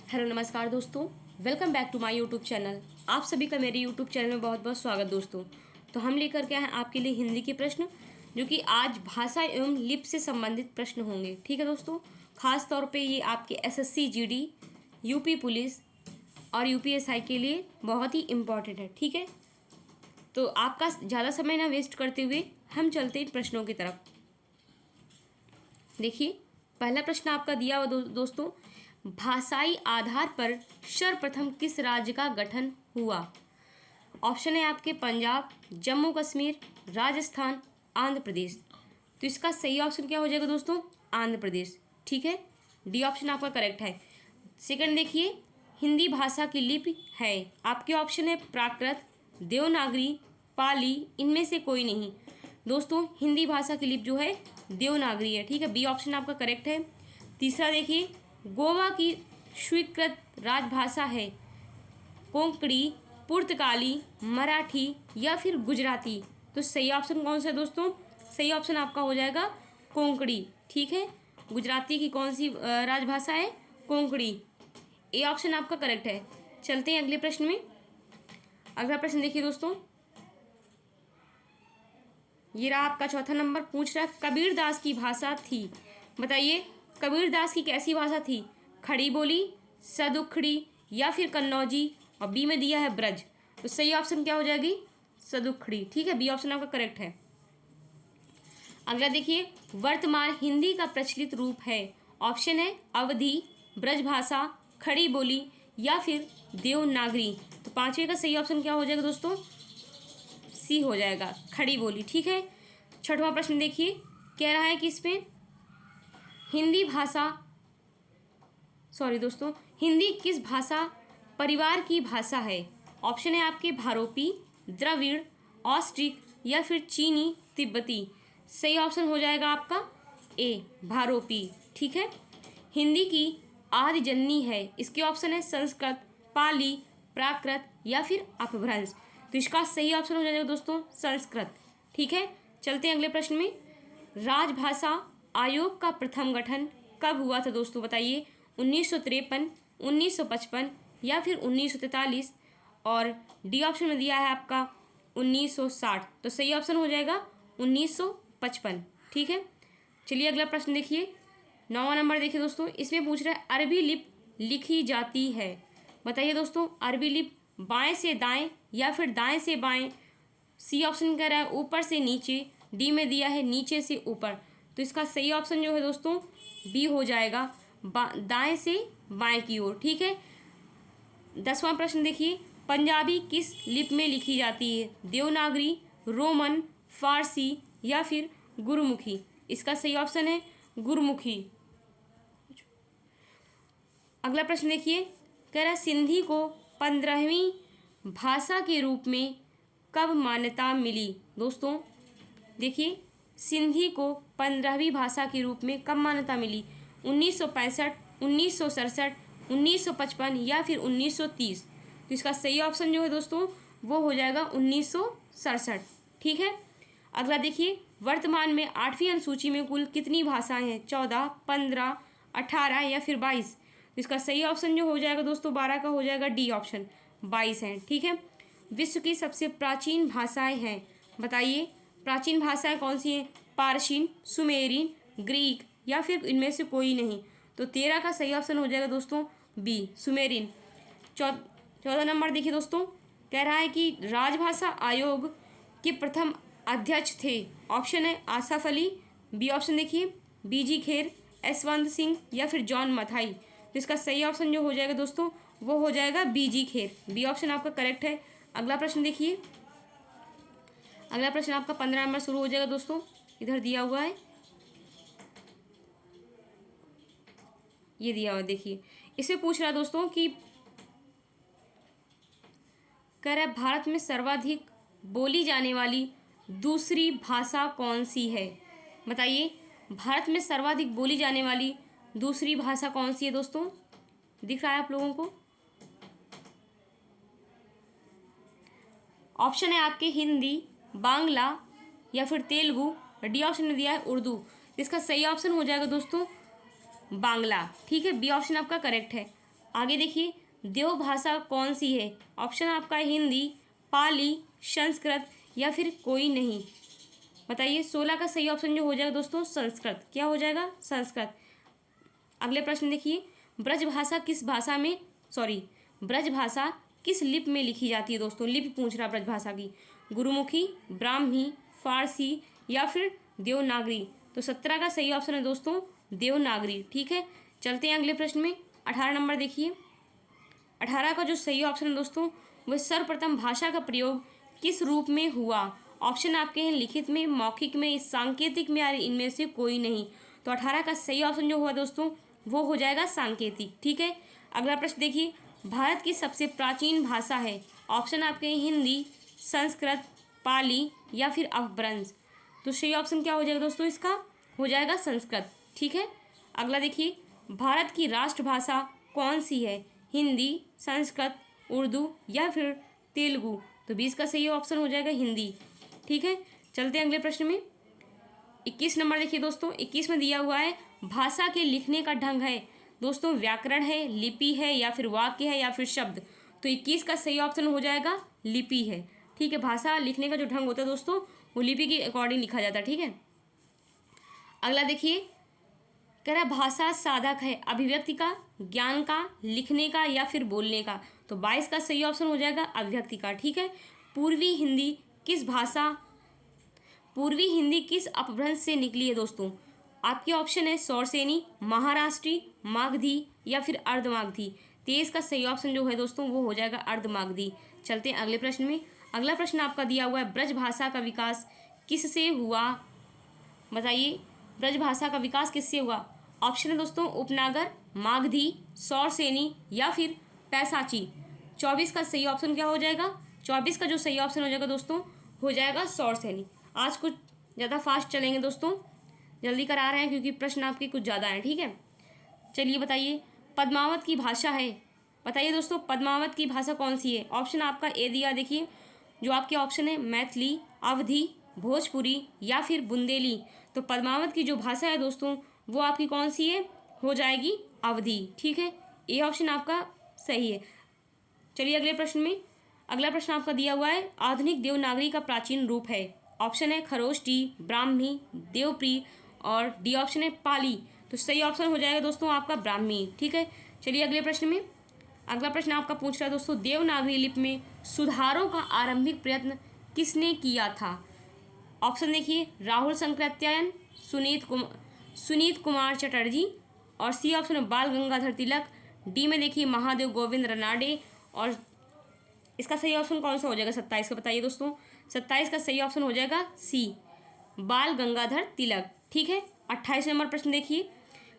Hello नमस्कार दोस्तों, welcome back to my YouTube channel. आप सभी का मेरे यूट्यूब चैनल में बहुत बहुत स्वागत दोस्तों। तो हम लेकर के आए हैं आपके लिए हिंदी के प्रश्न, जो कि आज भाषा एवं लिप से संबंधित प्रश्न होंगे। ठीक है दोस्तों, खास तौर पे ये आपके एसएससी जीडी, यूपी पुलिस और यूपीएसआई के लिए बहुत ही इम्पॉर्टेंट है। ठीक है, तो आपका ज़्यादा समय ना वेस्ट करते हुए हम चलते हैं प्रश्नों की तरफ। देखिए, पहला प्रश्न आपका दिया हुआ दोस्तों, भाषाई आधार पर सर्वप्रथम किस राज्य का गठन हुआ? ऑप्शन है आपके पंजाब, जम्मू कश्मीर, राजस्थान, आंध्र प्रदेश। तो इसका सही ऑप्शन क्या हो जाएगा दोस्तों? आंध्र प्रदेश। ठीक है, डी ऑप्शन आपका करेक्ट है। सेकंड देखिए, हिंदी भाषा की लिपि है, आपके ऑप्शन है प्राकृत, देवनागरी, पाली, इनमें से कोई नहीं। दोस्तों, हिंदी भाषा की लिपि जो है देवनागरी है। ठीक है, बी ऑप्शन आपका करेक्ट है। तीसरा देखिए, गोवा की स्वीकृत राजभाषा है कोंकणी, पुर्तगाली, मराठी या फिर गुजराती। तो सही ऑप्शन कौन सा है दोस्तों? सही ऑप्शन आपका हो जाएगा कोंकणी। ठीक है, गुजराती की कौन सी राजभाषा है? कोंकणी। ए ऑप्शन आपका करेक्ट है। चलते हैं अगले प्रश्न में। अगला प्रश्न देखिए दोस्तों, ये रहा आपका चौथा नंबर। पूछ रहा है कबीरदास की भाषा थी, बताइए कबीरदास की कैसी भाषा थी? खड़ी बोली, सदुखड़ी या फिर कन्नौजी, और बी में दिया है ब्रज। तो सही ऑप्शन क्या हो जाएगी? सदुखड़ी। ठीक है, बी ऑप्शन आपका करेक्ट है। अगला देखिए, वर्तमान हिंदी का प्रचलित रूप है। ऑप्शन है अवधी, ब्रजभाषा, खड़ी बोली या फिर देवनागरी। तो पांचवे का सही ऑप्शन क्या हो जाएगा दोस्तों? सी हो जाएगा, खड़ी बोली। ठीक है, छठवां प्रश्न देखिए, कह रहा है कि इसमें हिंदी किस भाषा परिवार की भाषा है? ऑप्शन है आपके भारोपी, द्रविड़, ऑस्ट्रिक या फिर चीनी तिब्बती। सही ऑप्शन हो जाएगा आपका ए, भारोपी। ठीक है, हिंदी की आदि जननी है, इसके ऑप्शन है संस्कृत, पाली, प्राकृत या फिर अपभ्रंश। तो इसका सही ऑप्शन हो जाएगा दोस्तों संस्कृत। ठीक है, चलते हैं अगले प्रश्न में। राजभाषा आयोग का प्रथम गठन कब हुआ था दोस्तों? बताइए 1953, 1955 या फिर 1943, और डी ऑप्शन में दिया है आपका 1960। तो सही ऑप्शन हो जाएगा 1955। ठीक है, चलिए अगला प्रश्न देखिए, 9वां नंबर देखिए दोस्तों। इसमें पूछ रहा है अरबी लिपि लिखी जाती है, बताइए दोस्तों अरबी लिपि बाएं से दाएं या फिर दाएं से बाएं। सी ऑप्शन कह रहा है ऊपर से नीचे, डी में दिया है नीचे से ऊपर। तो इसका सही ऑप्शन जो है दोस्तों बी हो जाएगा, दाएं से बाएं की ओर। ठीक है, 10वां प्रश्न देखिए, पंजाबी किस लिपि में लिखी जाती है? देवनागरी, रोमन, फारसी या फिर गुरुमुखी। इसका सही ऑप्शन है गुरुमुखी। अगला प्रश्न देखिए, कह रहा है सिंधी को 15वीं भाषा के रूप में कब मान्यता मिली? दोस्तों देखिए, सिंधी को 15वीं भाषा के रूप में कब मान्यता मिली? 1965, 1967, 1955 या फिर 1930। तो इसका सही ऑप्शन जो है दोस्तों वो हो जाएगा 1967। ठीक है, अगला देखिए, वर्तमान में 8वीं अनुसूची में कुल कितनी भाषाएं हैं? 14, 15, 18 या फिर 22। तो इसका सही ऑप्शन जो हो जाएगा दोस्तों 12 का हो जाएगा डी ऑप्शन, 22 हैं। ठीक है, विश्व की सबसे प्राचीन भाषाएं हैं, बताइए प्राचीन भाषाएं कौन सी हैं? पारसीन, सुमेरियन, ग्रीक या फिर इनमें से कोई नहीं। तो 13 का सही ऑप्शन हो जाएगा दोस्तों बी, सुमेरियन। 14 नंबर देखिए दोस्तों, कह रहा है कि राजभाषा आयोग के प्रथम अध्यक्ष थे। ऑप्शन है आसफ अली, बी ऑप्शन देखिए बीजी खेर, यशवंत सिंह या फिर जॉन मथाई। तो इसका सही ऑप्शन जो हो जाएगा दोस्तों वो हो जाएगा बीजी खेर, बी ऑप्शन आपका करेक्ट है। अगला प्रश्न देखिए, अगला प्रश्न आपका 15 नंबर शुरू हो जाएगा दोस्तों, इधर दिया हुआ है, ये दिया हुआ देखिए। इसमें पूछ रहा है दोस्तों कि कह रहा है भारत में सर्वाधिक बोली जाने वाली दूसरी भाषा कौन सी है? बताइए भारत में सर्वाधिक बोली जाने वाली दूसरी भाषा कौन सी है दोस्तों? दिख रहा है आप लोगों को? ऑप्शन है आपके हिंदी, बांग्ला या फिर तेलुगु, डी ऑप्शन में दिया है उर्दू। इसका सही ऑप्शन हो जाएगा दोस्तों बांग्ला। ठीक है, बी ऑप्शन आपका करेक्ट है। आगे देखिए, देव भाषा कौन सी है? ऑप्शन आपका है हिंदी, पाली, संस्कृत या फिर कोई नहीं। बताइए, 16 का सही ऑप्शन जो हो जाएगा दोस्तों संस्कृत। क्या हो जाएगा? संस्कृत। अगले प्रश्न देखिए, ब्रज भाषा किस लिपि में लिखी जाती है दोस्तों? लिपि पूछ रहा ब्रज भाषा की। गुरुमुखी, ब्राह्मी, फारसी या फिर देवनागरी। तो 17 का सही ऑप्शन है दोस्तों देवनागरी। ठीक है, चलते हैं अगले प्रश्न में। 18 नंबर देखिए, 18 का जो सही ऑप्शन है दोस्तों वह सर्वप्रथम भाषा का प्रयोग किस रूप में हुआ? ऑप्शन आपके हैं लिखित में, मौखिक में, सांकेतिक में या इनमें से कोई नहीं। तो 18 का सही ऑप्शन जो हुआ दोस्तों वो हो जाएगा सांकेतिक। ठीक है, अगला प्रश्न देखिए, भारत की सबसे प्राचीन भाषा है? ऑप्शन आपके हैं हिंदी, संस्कृत, पाली या फिर अपभ्रंश। तो सही ऑप्शन क्या हो जाएगा दोस्तों? इसका हो जाएगा संस्कृत। ठीक है, अगला देखिए, भारत की राष्ट्रभाषा कौन सी है? हिंदी, संस्कृत, उर्दू या फिर तेलुगु। तो 20 का सही ऑप्शन हो जाएगा हिंदी। ठीक है, चलते हैं अगले प्रश्न में। 21 नंबर देखिए दोस्तों, 21 में दिया हुआ है भाषा के लिखने का ढंग है दोस्तों व्याकरण है, लिपि है या फिर वाक्य है या फिर शब्द। तो 21 का सही ऑप्शन हो जाएगा लिपि है। ठीक है, भाषा लिखने का जो ढंग होता है दोस्तों वो लिपि के अकॉर्डिंग लिखा जाता है। ठीक है, अगला देखिए, कह रहा भाषा साधक है अभिव्यक्ति का, ज्ञान का, लिखने का या फिर बोलने का। तो 22 का सही ऑप्शन हो जाएगा अभिव्यक्ति का। ठीक है, पूर्वी हिंदी किस अपभ्रंश से निकली है दोस्तों? आपके ऑप्शन है सौरसेनी, महाराष्ट्री, मागधी या फिर अर्धमागधी। 23 का सही ऑप्शन जो है दोस्तों वो हो जाएगा अर्धमागधी। चलते हैं अगले प्रश्न में। अगला प्रश्न आपका दिया हुआ है ब्रज भाषा का विकास किससे हुआ? बताइए, ब्रज भाषा का विकास किससे हुआ? ऑप्शन है दोस्तों उपनागर, मागधी, सौरसेनी या फिर पैसाची। 24 का सही ऑप्शन क्या हो जाएगा? 24 का जो सही ऑप्शन हो जाएगा दोस्तों हो जाएगा सौरसेनी। आज कुछ ज़्यादा फास्ट चलेंगे दोस्तों, जल्दी करा रहे हैं क्योंकि प्रश्न आपके कुछ ज़्यादा हैं। ठीक है, चलिए बताइए, पद्मावत की भाषा है। बताइए दोस्तों, पद्मावत की भाषा कौन सी है? ऑप्शन आपका ए दिया, देखिए जो आपके ऑप्शन है मैथिली, अवधी, भोजपुरी या फिर बुंदेली। तो पद्मावत की जो भाषा है दोस्तों वो आपकी कौन सी है? हो जाएगी अवधी। ठीक है, ये ऑप्शन आपका सही है। चलिए अगले प्रश्न में। अगला प्रश्न आपका दिया हुआ है आधुनिक देवनागरी का प्राचीन रूप है। ऑप्शन है खरोष्टी, ब्राह्मी, देवप्री और डी ऑप्शन है पाली। तो सही ऑप्शन हो जाएगा दोस्तों आपका ब्राह्मी। ठीक है, चलिए अगले प्रश्न में। अगला प्रश्न आपका पूछ रहा है दोस्तों देवनागरी लिपि में सुधारों का आरंभिक प्रयत्न किसने किया था? ऑप्शन देखिए राहुल शंकराचार्य, सुनीत कुमार चटर्जी और सी ऑप्शन है बाल गंगाधर तिलक। डी में देखिए महादेव गोविंद रनाडे और इसका सही ऑप्शन कौन सा हो जाएगा? 27 का बताइए दोस्तों। 27 का सही ऑप्शन हो जाएगा सी, बाल गंगाधर तिलक। ठीक है, 28 नंबर प्रश्न देखिए,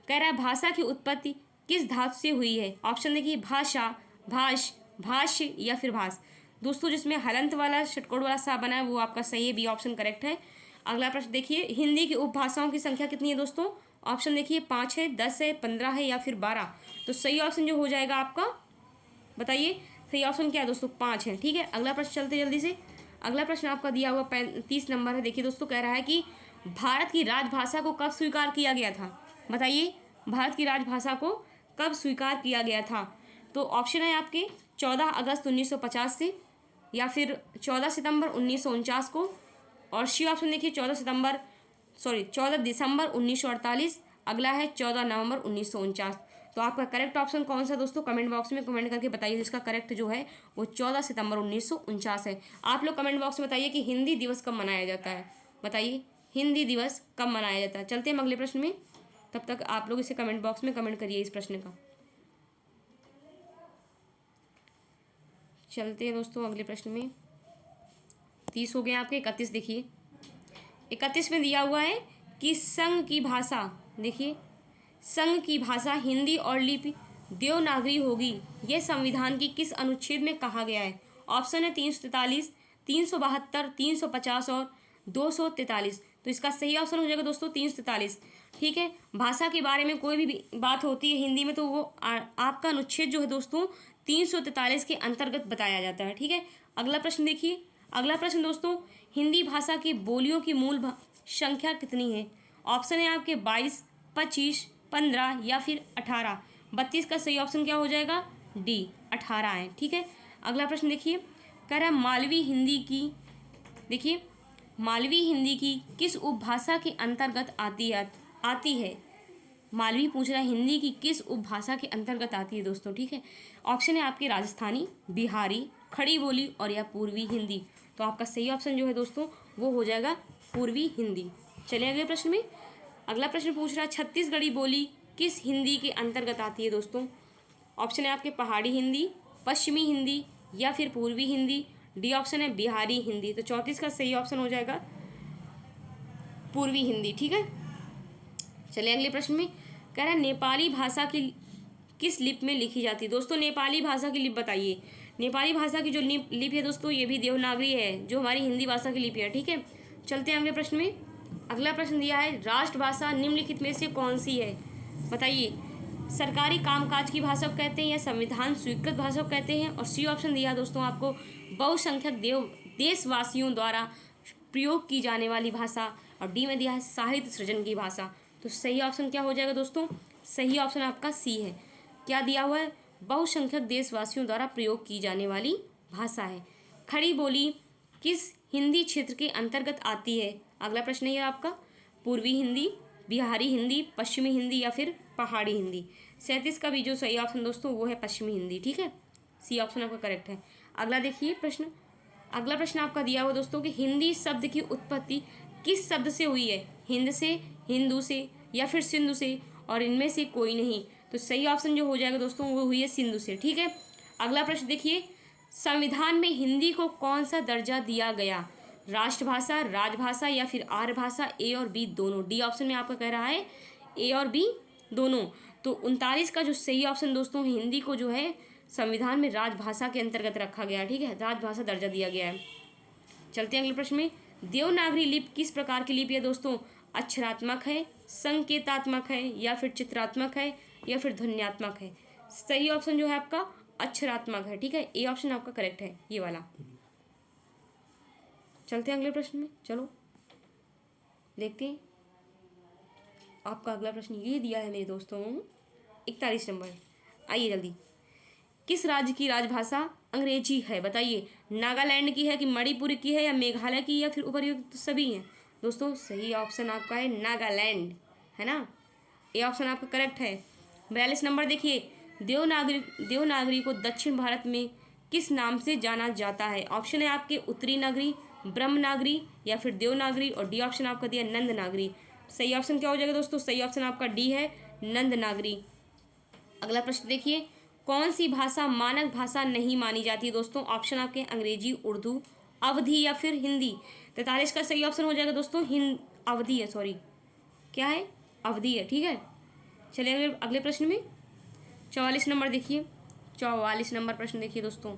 कह रहा है भाषा की उत्पत्ति किस धातु से हुई है? ऑप्शन देखिए भाषा, भाष, भाष्य या फिर भाष। दोस्तों जिसमें हलंत वाला षटकोण वाला सा बना है वो आपका सही है, बी ऑप्शन करेक्ट है। अगला प्रश्न देखिए, हिंदी की उपभाषाओं की संख्या कितनी है दोस्तों? ऑप्शन देखिए 5 है, 10 है, 15 है या फिर 12। तो सही ऑप्शन जो हो जाएगा आपका, बताइए सही ऑप्शन क्या है दोस्तों? 5 है। ठीक है, अगला प्रश्न चलते जल्दी से। अगला प्रश्न आपका दिया हुआ 35 नंबर है। देखिए दोस्तों, कह रहा है कि भारत की राजभाषा को कब स्वीकार किया गया था? बताइए, भारत की राजभाषा को कब स्वीकार किया गया था? तो ऑप्शन है आपके 14 अगस्त 1950 से या फिर 14 सितंबर 1949 को और सी ऑप्शन देखिए 14 दिसंबर 1948। अगला है 14 नवंबर 1949। तो आपका करेक्ट ऑप्शन कौन सा दोस्तों? कमेंट बॉक्स में कमेंट करके बताइए। इसका करेक्ट जो है वो 14 सितंबर 1949 है। आप लोग कमेंट बॉक्स में बताइए कि हिंदी दिवस कब मनाया जाता है। बताइए हिंदी दिवस कब मनाया जाता है। चलते हैं अगले प्रश्न में, तब तक आप लोग इसे कमेंट बॉक्स में कमेंट करिए इस प्रश्न का। चलते हैं दोस्तों अगले प्रश्न में। 30 हो गए आपके। 31 देखिए, 31 में दिया हुआ है कि संघ की भाषा, देखिए संघ की भाषा हिंदी और लिपि देवनागरी होगी, यह संविधान की किस अनुच्छेद में कहा गया है? ऑप्शन है 343, 372, 350 और 243। तो इसका सही ऑप्शन हो जाएगा दोस्तों 343। ठीक है, भाषा के बारे में कोई भी बात होती है हिंदी में तो वो आपका अनुच्छेद जो है दोस्तों 343 के अंतर्गत बताया जाता है। ठीक है, अगला प्रश्न देखिए। अगला प्रश्न दोस्तों, हिंदी भाषा की बोलियों की मूल संख्या कितनी है? ऑप्शन है आपके 22, 25, 15 या फिर 18। 32 का सही ऑप्शन क्या हो जाएगा? डी 18 है। ठीक है, अगला प्रश्न देखिए, कह रहा है मालवी हिंदी की, देखिए मालवी हिंदी की किस उपभाषा के अंतर्गत आती है। मालवी पूछ रहा है हिंदी की किस उपभाषा के अंतर्गत आती है दोस्तों। ठीक है, ऑप्शन है आपके राजस्थानी, बिहारी, खड़ी बोली और या पूर्वी हिंदी। तो आपका सही ऑप्शन जो है दोस्तों वो हो जाएगा पूर्वी हिंदी। चलिए अगले प्रश्न में, अगला प्रश्न पूछ रहा है छत्तीसगढ़ी बोली किस हिंदी के अंतर्गत आती है दोस्तों। ऑप्शन है आपके पहाड़ी हिंदी, पश्चिमी हिंदी या फिर पूर्वी हिंदी। डी ऑप्शन है बिहारी हिंदी। तो 34 का सही ऑप्शन हो जाएगा पूर्वी हिंदी। ठीक है, चलिए अगले प्रश्न में, कह रहा है नेपाली भाषा की किस लिपि में लिखी जाती है दोस्तों। नेपाली भाषा की लिपि बताइए। नेपाली भाषा की जो लिपि है दोस्तों ये भी देवनागरी है, जो हमारी हिंदी भाषा की लिपि है। ठीक है, चलते हैं अगले प्रश्न में। अगला प्रश्न दिया है राष्ट्रभाषा निम्नलिखित में से कौन सी है, बताइए। सरकारी कामकाज की भाषा को कहते हैं या संविधान स्वीकृत भाषा को कहते हैं। और सी ऑप्शन दिया है दोस्तों आपको बहुसंख्यक देशवासियों द्वारा प्रयोग की जाने वाली भाषा। और डी में दिया है साहित्य सृजन की भाषा। तो सही ऑप्शन क्या हो जाएगा दोस्तों? सही ऑप्शन आपका सी है। क्या दिया हुआ है? बहुसंख्यक देशवासियों द्वारा प्रयोग की जाने वाली भाषा है। खड़ी बोली किस हिंदी क्षेत्र के अंतर्गत आती है? अगला प्रश्न है आपका पूर्वी हिंदी, बिहारी हिंदी, पश्चिमी हिंदी या फिर पहाड़ी हिंदी। 37 का भी जो सही ऑप्शन दोस्तों वो है पश्चिमी हिंदी। ठीक है, सी ऑप्शन आपका करेक्ट है। अगला देखिए प्रश्न, अगला प्रश्न आपका दिया हुआ दोस्तों कि हिंदी शब्द की उत्पत्ति किस शब्द से हुई है? हिंद से, हिंदू से या फिर सिंधु से, और इनमें से कोई नहीं। तो सही ऑप्शन जो हो जाएगा दोस्तों वो हुई है सिंधु से। ठीक है, अगला प्रश्न देखिए, संविधान में हिंदी को कौन सा दर्जा दिया गया? राष्ट्रभाषा, राजभाषा या फिर आर्य भाषा। ए और बी दोनों। डी ऑप्शन में आपका कह रहा है ए और बी दोनों। तो 39 का जो सही ऑप्शन दोस्तों हिंदी को जो है संविधान में राजभाषा के अंतर्गत रखा गया है। ठीक है, राजभाषा दर्जा दिया गया है। चलते हैं अगले प्रश्न में, देवनागरी लिपि किस प्रकार की लिपि है दोस्तों? अक्षरात्मक है, संकेतात्मक है या फिर चित्रात्मक है या फिर ध्वन्यात्मक है। सही ऑप्शन जो है आपका अक्षरात्मक है। ठीक है, ए ऑप्शन आपका करेक्ट है, ये वाला। चलते हैं अगले प्रश्न में, चलो देखते हैं। आपका अगला प्रश्न ये दिया है मेरे दोस्तों 41 नंबर। आइए जल्दी, किस राज्य की राजभाषा अंग्रेजी है? बताइए। नागालैंड की है कि मणिपुर की है या मेघालय की या फिर उपर्युक्त सभी हैं दोस्तों। सही ऑप्शन आपका है नागालैंड, है ना, ये ऑप्शन आपका करेक्ट है। 42 नंबर देखिए, देवनागरी को दक्षिण भारत में किस नाम से जाना जाता है? ऑप्शन है आपके उत्तरी नागरी, ब्रह्मनागरी या फिर देवनागरी। और डी ऑप्शन आपका दिया नंदनागरी। सही ऑप्शन क्या हो जाएगा दोस्तों? सही ऑप्शन आपका डी है नंदनागरी। अगला प्रश्न देखिए, कौन सी भाषा मानक भाषा नहीं मानी जाती है दोस्तों? ऑप्शन आपके अंग्रेजी, उर्दू, अवधी या फिर हिंदी। 43 का सही ऑप्शन हो जाएगा दोस्तों अवधी है, सॉरी क्या है? अवधी है। ठीक है, चलिए अगले प्रश्न में 44 नंबर देखिए। 44 नंबर प्रश्न देखिए दोस्तों,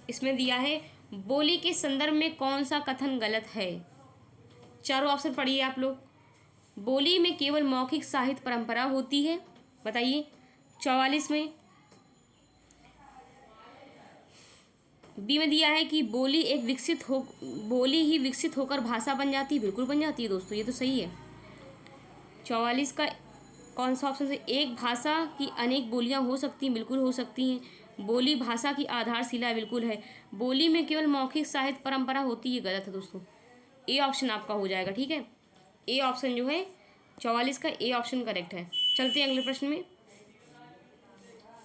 इसमें दिया है बोली के संदर्भ में कौन सा कथन गलत है? चारों ऑप्शन पढ़िए आप लोग। बोली में केवल मौखिक साहित्य परंपरा होती है, बताइए। 44 में बी में दिया है कि बोली ही विकसित होकर भाषा बन जाती है। बिल्कुल बन जाती है दोस्तों, ये तो सही है। 44 का कौन सा ऑप्शन है? एक भाषा की अनेक बोलियां हो सकती हैं, बिल्कुल हो सकती हैं। बोली भाषा की आधारशिला बिल्कुल है। बोली में केवल मौखिक साहित्य परंपरा होती है, गलत है दोस्तों। ए ऑप्शन आपका हो जाएगा। ठीक है, ए ऑप्शन जो है 44 का ए ऑप्शन करेक्ट है। चलते हैं अगले प्रश्न में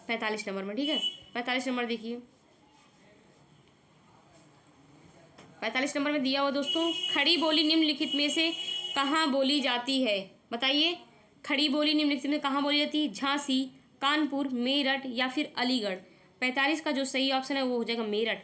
45 नंबर में। ठीक है, 45 नंबर देखिए। 45 नंबर में दिया हुआ दोस्तों, खड़ी बोली निम्नलिखित में से कहाँ बोली जाती है? बताइए, खड़ी बोली निम्नलिखित में कहाँ बोली जाती है? झांसी, कानपुर, मेरठ या फिर अलीगढ़। 45 का जो सही ऑप्शन है वो हो जाएगा मेरठ।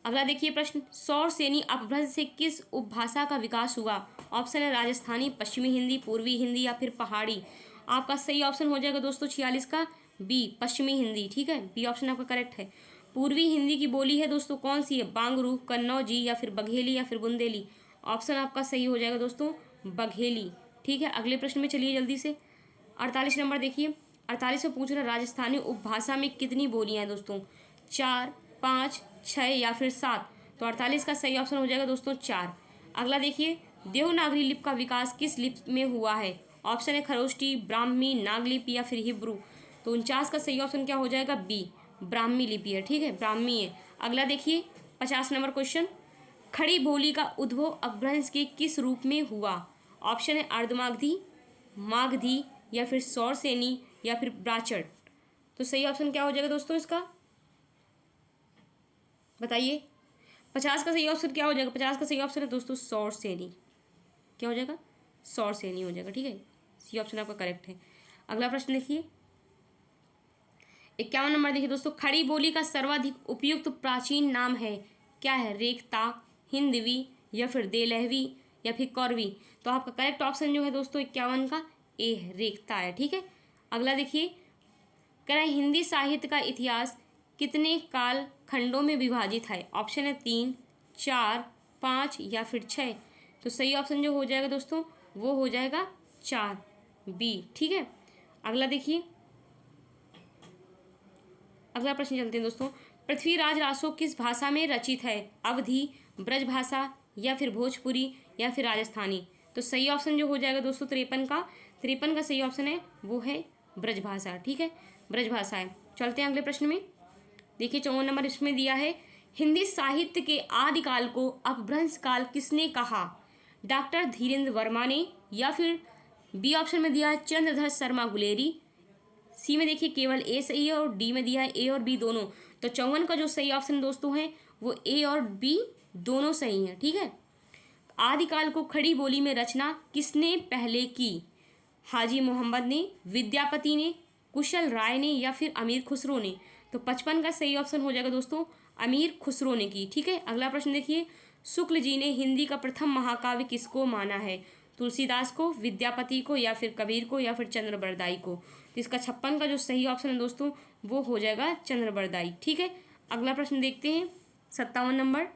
अगला देखिए प्रश्न, सौर सेनी अपभ्रंश से किस उपभाषा का विकास हुआ? ऑप्शन है राजस्थानी, पश्चिमी हिंदी, पूर्वी हिंदी या फिर पहाड़ी। आपका सही ऑप्शन हो जाएगा दोस्तों 46 का बी, पश्चिमी हिंदी। ठीक है, बी ऑप्शन आपका करेक्ट है। पूर्वी हिंदी की बोली है दोस्तों कौन सी है? बांगरू, कन्नौजी या फिर बघेली या फिर बुंदेली। ऑप्शन आपका सही हो जाएगा दोस्तों बघेली। ठीक है, अगले प्रश्न में चलिए जल्दी से। 48 नंबर देखिए। 48 में पूछ रहा है राजस्थानी उपभाषा में कितनी बोलियां हैं दोस्तों? 4, 5, 6 या फिर 7। तो 48 का सही ऑप्शन हो जाएगा दोस्तों 4। अगला देखिए, देवनागरी लिपि का विकास किस लिपि में हुआ है? ऑप्शन है खरोष्टी, ब्राह्मी, नागलिपि या फिर हिब्रू। तो 49 का सही ऑप्शन क्या हो जाएगा? बी, ब्राह्मी लिपि है। ठीक है, ब्राह्मी है। अगला देखिए 50 नंबर क्वेश्चन, खड़ी बोली का उद्भव अपभ्रंश के किस रूप में हुआ? ऑप्शन है अर्धमागधी, मागधी या फिर सौरसेनी या फिर ब्राचट। तो सही ऑप्शन क्या हो जाएगा दोस्तों इसका? बताइए। 50 का सही ऑप्शन क्या हो जाएगा? 50 का सही ऑप्शन है दोस्तों सौरसेनी। क्या हो जाएगा? सौरसेनी हो जाएगा। ठीक है, सी ऑप्शन आपका करेक्ट है। अगला प्रश्न देखिए 51 नंबर देखिए दोस्तों, खड़ी बोली का सर्वाधिक उपयुक्त प्राचीन नाम है, क्या है? रेखता, हिंदवी या फिर देलहवी या फिर कौरवी। तो आपका करेक्ट ऑप्शन जो है दोस्तों 51 का ए है, रेखता है। ठीक है, अगला देखिए कह रहा है हिंदी साहित्य का इतिहास कितने काल खंडों में विभाजित है? ऑप्शन है 3, 4, 5 या फिर 6। तो सही ऑप्शन जो हो जाएगा दोस्तों वो हो जाएगा 4, बी। ठीक है, अगला देखिए अगला प्रश्न चलते हैं दोस्तों, पृथ्वीराज रासो किस भाषा में रचित है? अवधी, ब्रज भाषा या फिर भोजपुरी या फिर राजस्थानी। तो सही ऑप्शन जो हो जाएगा दोस्तों 53 का सही ऑप्शन है वो है ब्रज भाषा। ठीक है, ब्रज भाषा है। चलते हैं अगले प्रश्न में। देखिए 54 नंबर इसमें दिया है, हिंदी साहित्य के आदिकाल को अपभ्रंश काल किसने कहा? डॉक्टर धीरेन्द्र वर्मा ने, या फिर बी ऑप्शन में दिया है चंद्रधर शर्मा गुलेरी, सी में देखिए केवल ए सही है और डी में दिया है ए और बी दोनों। तो 54 का जो सही ऑप्शन दोस्तों है वो ए और बी दोनों सही है। ठीक है, आदिकाल को खड़ी बोली में रचना किसने पहले की? हाजी मोहम्मद ने, विद्यापति ने, कुशल राय ने या फिर अमीर खुसरो ने। तो 55 का सही ऑप्शन हो जाएगा दोस्तों अमीर खुसरो ने की। ठीक है, अगला प्रश्न देखिए, शुक्ल जी ने हिंदी का प्रथम महाकाव्य किसको माना है? तुलसीदास को, विद्यापति को या फिर कबीर को या फिर चंद्रबरदाई को। तो इसका 56 का जो सही ऑप्शन है दोस्तों वो हो जाएगा चंद्रबरदाई। ठीक है, अगला प्रश्न देखते हैं 57 नंबर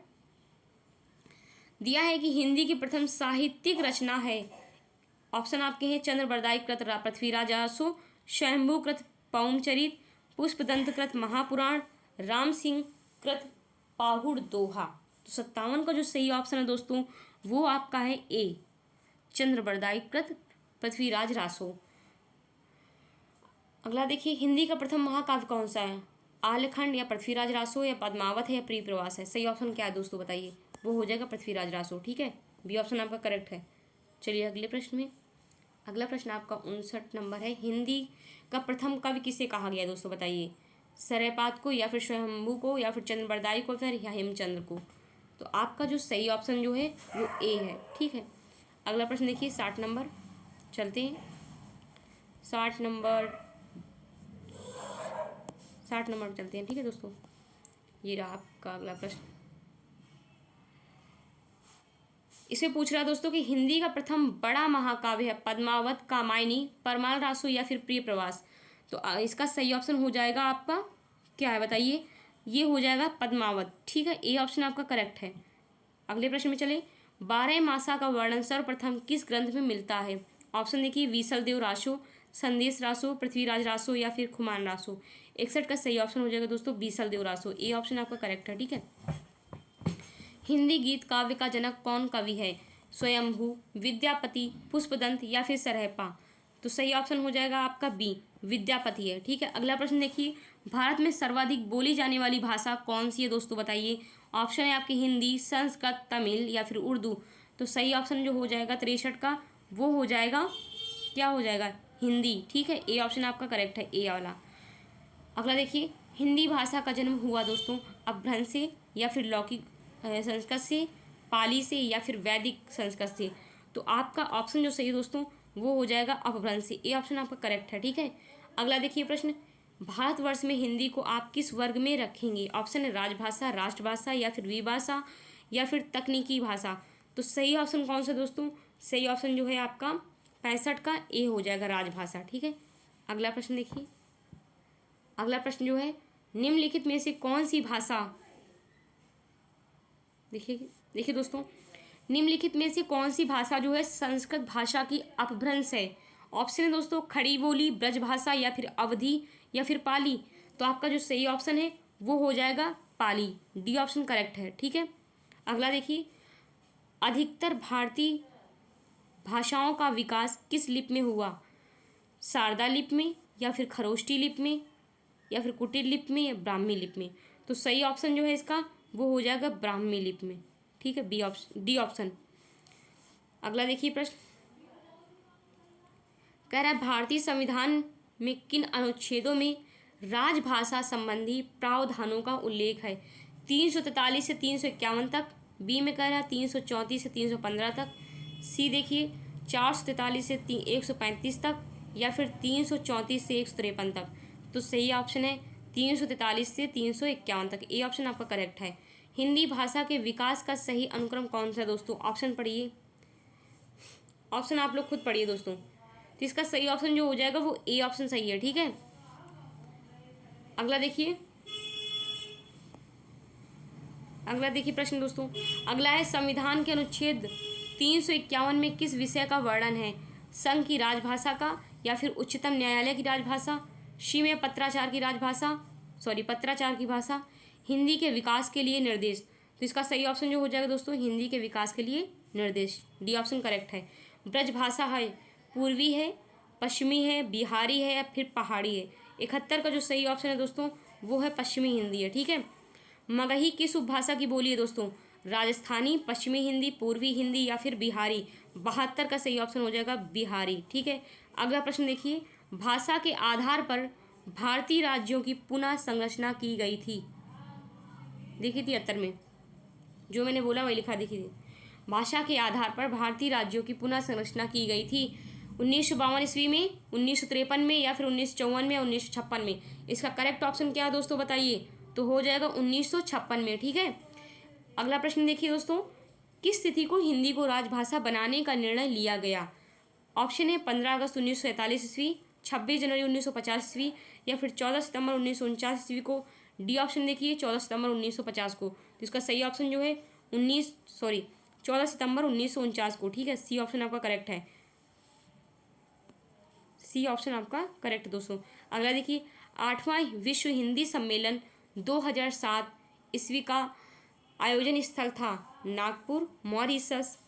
दिया है कि हिंदी की प्रथम साहित्यिक रचना है। ऑप्शन आपके हैं चंद्रबरदाई कृत पृथ्वीराज रासो, स्वयंभू कृत पौमचरित, पुष्पदंत कृत महापुराण, राम सिंह कृत पाहुड़ दोहा। तो 57 का जो सही ऑप्शन है दोस्तों वो आपका है ए, चंद्रबरदाई कृत पृथ्वीराज रासो। अगला देखिए हिंदी का प्रथम महाकाव्य कौन सा है? आलखंड या पृथ्वीराज रासो या पद्मावत है या प्रिय प्रवास है। सही ऑप्शन क्या है दोस्तों बताइए? वो हो जाएगा पृथ्वीराज रासो। ठीक है, बी ऑप्शन आपका करेक्ट है। चलिए अगले प्रश्न में। अगला प्रश्न आपका 59 नंबर है, हिंदी का प्रथम कवि किसे कहा गया दोस्तों बताइए? सरयपात को या फिर स्वयंभू को या फिर चंद्रबरदाई को फिर या हेमचंद्र को। तो आपका जो सही ऑप्शन जो है वो ए है। ठीक है, अगला प्रश्न देखिए 60 नंबर। चलते हैं 60 नंबर पर चलते हैं। ठीक है दोस्तों, ये रहा आपका अगला प्रश्न। इसे पूछ रहा है दोस्तों कि हिंदी का प्रथम बड़ा महाकाव्य है पद्मावत, कामायनी, परमाल रासो या फिर प्रिय प्रवास। तो इसका सही ऑप्शन हो जाएगा आपका क्या है बताइए? ये हो जाएगा पद्मावत। ठीक है, ए ऑप्शन आपका करेक्ट है। अगले प्रश्न में चले, 12 मासा का वर्णन सर्वप्रथम किस ग्रंथ में मिलता है? ऑप्शन देखिए बीसलदेव रासो, संदेश रासो, पृथ्वीराज रासो या फिर खुमान रासो। 61 का सही ऑप्शन हो जाएगा दोस्तों बीसलदेव रासो। ए ऑप्शन आपका करेक्ट है। ठीक है, हिंदी गीत काव्य का जनक कौन कवि है? स्वयंभू, विद्यापति, पुष्पदंत या फिर सरहपा। तो सही ऑप्शन हो जाएगा आपका बी, विद्यापति है। ठीक है, अगला प्रश्न देखिए, भारत में सर्वाधिक बोली जाने वाली भाषा कौन सी है दोस्तों बताइए? ऑप्शन है आपकी हिंदी, संस्कृत, तमिल या फिर उर्दू। तो सही ऑप्शन जो हो जाएगा 63 का वो हो जाएगा क्या हो जाएगा? हिंदी। ठीक है, ए ऑप्शन आपका करेक्ट है, ए वाला। अगला देखिए, हिंदी भाषा का जन्म हुआ दोस्तों अपभ्रंश से या फिर लौकिक संस्कृत से, पाली से या फिर वैदिक संस्कृत से। तो आपका ऑप्शन जो सही है दोस्तों वो हो जाएगा अपभ्रंश से। ए ऑप्शन आपका करेक्ट है। ठीक है, अगला देखिए प्रश्न, भारतवर्ष में हिंदी को आप किस वर्ग में रखेंगे? ऑप्शन है राजभाषा, राष्ट्रभाषा या फिर विभाषा या फिर तकनीकी भाषा। तो सही ऑप्शन कौन सा दोस्तों? सही ऑप्शन जो है आपका 65 का ए हो जाएगा, राजभाषा। ठीक है, अगला प्रश्न देखिए, अगला प्रश्न जो है, निम्नलिखित में से कौन सी भाषा, देखिए दोस्तों, निम्नलिखित में से कौन सी भाषा जो है संस्कृत भाषा की अपभ्रंश है? ऑप्शन है दोस्तों खड़ी बोली, ब्रज भाषा या फिर अवधी या फिर पाली। तो आपका जो सही ऑप्शन है वो हो जाएगा पाली। डी ऑप्शन करेक्ट है। ठीक है, अगला देखिए, अधिकतर भारतीय भाषाओं का विकास किस लिपि में हुआ? शारदा लिपि में, या फिर खरोष्टी लिपि में या फिर कुटिल लिपि में या ब्राह्मी लिपि में। तो सही ऑप्शन जो है इसका वो हो जाएगा ब्राह्मी लिपि में। ठीक है, बी ऑप्शन, डी ऑप्शन। अगला देखिए प्रश्न कह रहा है भारतीय संविधान में किन अनुच्छेदों में राजभाषा संबंधी प्रावधानों का उल्लेख है। 343 से 351 तक, बी में कह रहा है 334 से 315 तक, सी देखिए 443 से 135 तक, या फिर 334 से 153 तक। तो सही ऑप्शन है 343 से 351 तक, ए ऑप्शन आपका करेक्ट है। हिंदी भाषा के विकास का सही अनुक्रम कौन सा है दोस्तों, ऑप्शन पढ़िए, ऑप्शन आप लोग खुद पढ़िए दोस्तों। तो इसका सही ऑप्शन जो हो जाएगा वो ए ऑप्शन सही है। ठीक है, अगला देखिए, अगला देखिए प्रश्न दोस्तों, अगला है संविधान के अनुच्छेद 351 में किस विषय का वर्णन है। संघ की राजभाषा का, या फिर उच्चतम न्यायालय की राजभाषा, शी में पत्राचार की राजभाषा, पत्राचार की भाषा, हिंदी के विकास के लिए निर्देश। तो इसका सही ऑप्शन जो हो जाएगा दोस्तों हिंदी के विकास के लिए निर्देश, डी ऑप्शन करेक्ट है। ब्रज भाषा है, पूर्वी है, पश्चिमी है, बिहारी है, या फिर पहाड़ी है। 71 का जो सही ऑप्शन है दोस्तों वो है पश्चिमी हिंदी है। ठीक है, मगही किस उपभाषा की बोली है दोस्तों, राजस्थानी, पश्चिमी हिंदी, पूर्वी हिंदी, या फिर बिहारी। 72 का सही ऑप्शन हो जाएगा बिहारी। ठीक है, अगला प्रश्न देखिए, भाषा के आधार पर भारतीय राज्यों की पुनः संरचना की गई थी। देखिए 73 में जो मैंने बोला वही लिखा, देखिए भाषा के आधार पर भारतीय राज्यों की पुनः संरचना की गई थी 1952 ईस्वी में, 1953 में, या फिर 1954 में, 1956 में। इसका करेक्ट ऑप्शन क्या है दोस्तों बताइए, तो हो जाएगा 1956 में। ठीक है, अगला प्रश्न देखिए दोस्तों, किस तिथि को हिंदी को राजभाषा बनाने का निर्णय लिया गया। ऑप्शन है 15 अगस्त 1947 ईस्वी, 26 जनवरी 1950 ईस्वी, या फिर 14 सितंबर 1949 ईस्वी को। डी ऑप्शन देखिए 14 सितंबर 1950 को। तो इसका सही ऑप्शन जो है 14 सितंबर 1949 को। ठीक है, सी ऑप्शन आपका करेक्ट है, सी ऑप्शन आपका करेक्ट दोस्तों। अगला देखिए, 8वां विश्व हिंदी सम्मेलन 2007 ईस्वी का आयोजन स्थल था नागपुर, मॉरिशस।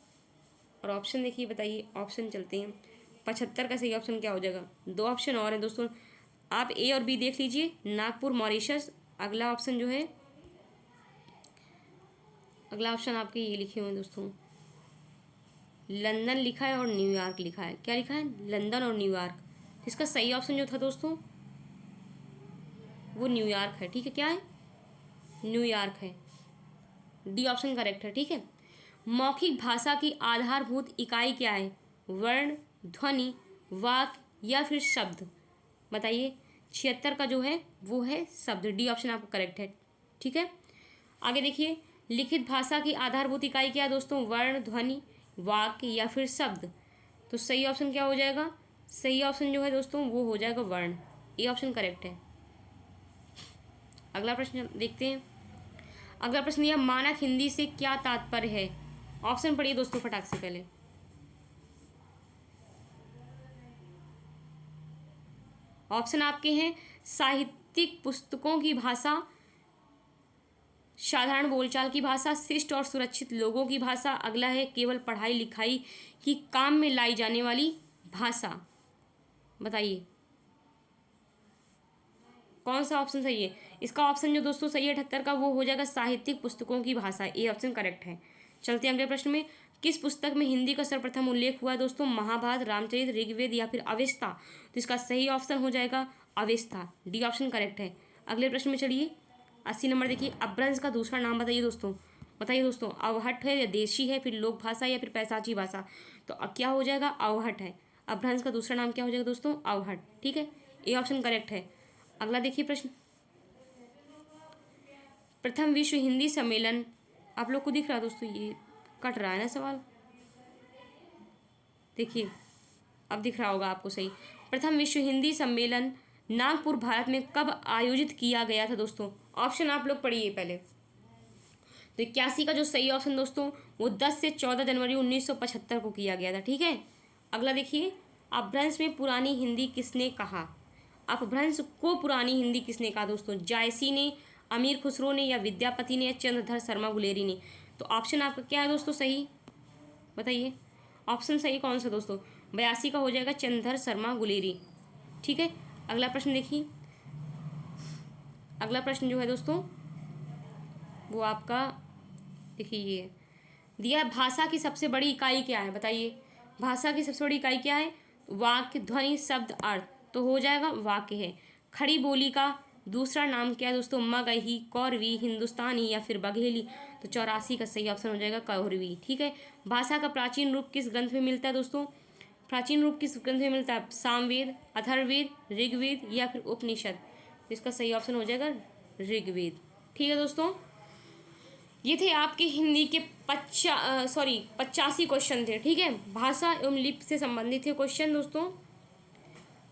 और ऑप्शन देखिए बताइए, ऑप्शन चलते हैं। 75 का सही ऑप्शन क्या हो जाएगा, दो ऑप्शन और हैं दोस्तों, आप ए और बी देख लीजिए, नागपुर, मॉरिशस। अगला ऑप्शन जो है, अगला ऑप्शन आपके ये लिखे हुए हैं दोस्तों, लंदन लिखा है और न्यूयॉर्क लिखा है। क्या लिखा है, लंदन और न्यूयॉर्क। इसका सही ऑप्शन जो था दोस्तों वो न्यूयॉर्क है। ठीक है, क्या है, न्यूयॉर्क है, डी ऑप्शन करेक्ट है। ठीक है, मौखिक भाषा की आधारभूत इकाई क्या है, वर्ण, ध्वनि, वाक्य, या फिर शब्द। बताइए, 76 का जो है वो है शब्द, डी ऑप्शन आपका करेक्ट है। ठीक है, आगे देखिए, लिखित भाषा की आधारभूत इकाई क्या है दोस्तों, वर्ण, ध्वनि, वाक्य, या फिर शब्द। तो सही ऑप्शन क्या हो जाएगा, सही ऑप्शन जो है दोस्तों वो हो जाएगा वर्ण, ए ऑप्शन करेक्ट है। अगला प्रश्न देखते हैं, अगला प्रश्न यह, मानक हिंदी से क्या तात्पर्य है। ऑप्शन पढ़िए दोस्तों फटाक से पहले। ऑप्शन आपके हैं, साहित्यिक पुस्तकों की भाषा, साधारण बोलचाल की भाषा, शिष्ट और सुरक्षित लोगों की भाषा। अगला है केवल पढ़ाई लिखाई की काम में लाई जाने वाली भाषा। बताइए कौन सा ऑप्शन सही है। इसका ऑप्शन जो दोस्तों सही है 78 का वो हो जाएगा साहित्यिक पुस्तकों की भाषा, ए ऑप्शन करेक्ट है। चलते हैं अगले प्रश्न में, किस पुस्तक में हिंदी का सर्वप्रथम उल्लेख हुआ है दोस्तों, महाभारत, रामचरित, ऋग्वेद, या फिर अवेस्ता। तो इसका सही ऑप्शन हो जाएगा अवेस्ता, डी ऑप्शन करेक्ट है। अगले प्रश्न में चलिए, 80 नंबर देखिए, अपभ्रंश का दूसरा नाम बताइए दोस्तों। बताइए दोस्तों, अवहट है या देशी है, फिर लोक भाषा, या फिर पैसाची भाषा। तो अब क्या हो जाएगा, अवहट है। अपभ्रंश का दूसरा नाम क्या हो जाएगा दोस्तों, अवहट। ठीक है, ए ऑप्शन करेक्ट है। अगला देखिए प्रश्न, प्रथम विश्व हिंदी सम्मेलन, आप लोग को दिख रहा है दोस्तों, ये कट रहा है ना सवाल, देखिए अब दिख रहा होगा आपको सही। प्रथम विश्व हिंदी सम्मेलन नागपुर, भारत में कब आयोजित किया गया था दोस्तों। ऑप्शन आप लोग पढ़िए पहले। तो 81 का जो सही ऑप्शन दोस्तों वो 10 से 14 जनवरी 1975 को किया गया था। ठीक है, अगला देखिए, अपभ्रंश में पुरानी हिंदी किसने कहा। अपभ्रंश को पुरानी हिंदी किसने कहा दोस्तों, जायसी ने, अमीर खुसरो ने, या विद्यापति ने, या चंद्रधर शर्मा गुलेरी ने। तो ऑप्शन आपका क्या है दोस्तों सही, बताइए ऑप्शन सही कौन सा दोस्तों, 82 का हो जाएगा चंद्रधर शर्मा गुलेरी। ठीक है, अगला प्रश्न देखिए। अगला प्रश्न जो है दोस्तों वो आपका देखिए ये दिया है, भाषा की सबसे बड़ी इकाई क्या है, बताइए। भाषा की सबसे बड़ी इकाई क्या है? वाक्य, ध्वनि, शब्द, अर्थ। तो हो जाएगा वाक्य है। खड़ी बोली का दूसरा नाम क्या है दोस्तों? मगही, कौरवी, हिंदुस्तानी या फिर बघेली। तो 84 का सही ऑप्शन हो जाएगा कौरवी। ठीक है। भाषा का प्राचीन रूप किस ग्रंथ में मिलता है दोस्तों? प्राचीन रूप किस ग्रंथ में मिलता है? सामवेद, अथर्ववेद, ऋग्वेद या फिर उपनिषद। तो इसका सही ऑप्शन हो जाएगा ऋग्वेद। ठीक है दोस्तों, ये थे आपके हिंदी के 85 क्वेश्चन थे। ठीक है, भाषा एवं लिपि से संबंधित थे क्वेश्चन। दोस्तों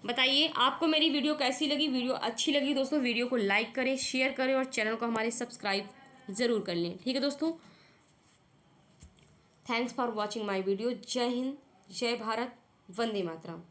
बताइए आपको मेरी वीडियो कैसी लगी। वीडियो अच्छी लगी दोस्तों वीडियो को लाइक करें, शेयर करें और चैनल को हमारे सब्सक्राइब ज़रूर कर लें। ठीक है दोस्तों, thanks for watching my video. जय हिंद, जय भारत, वंदे मातरम।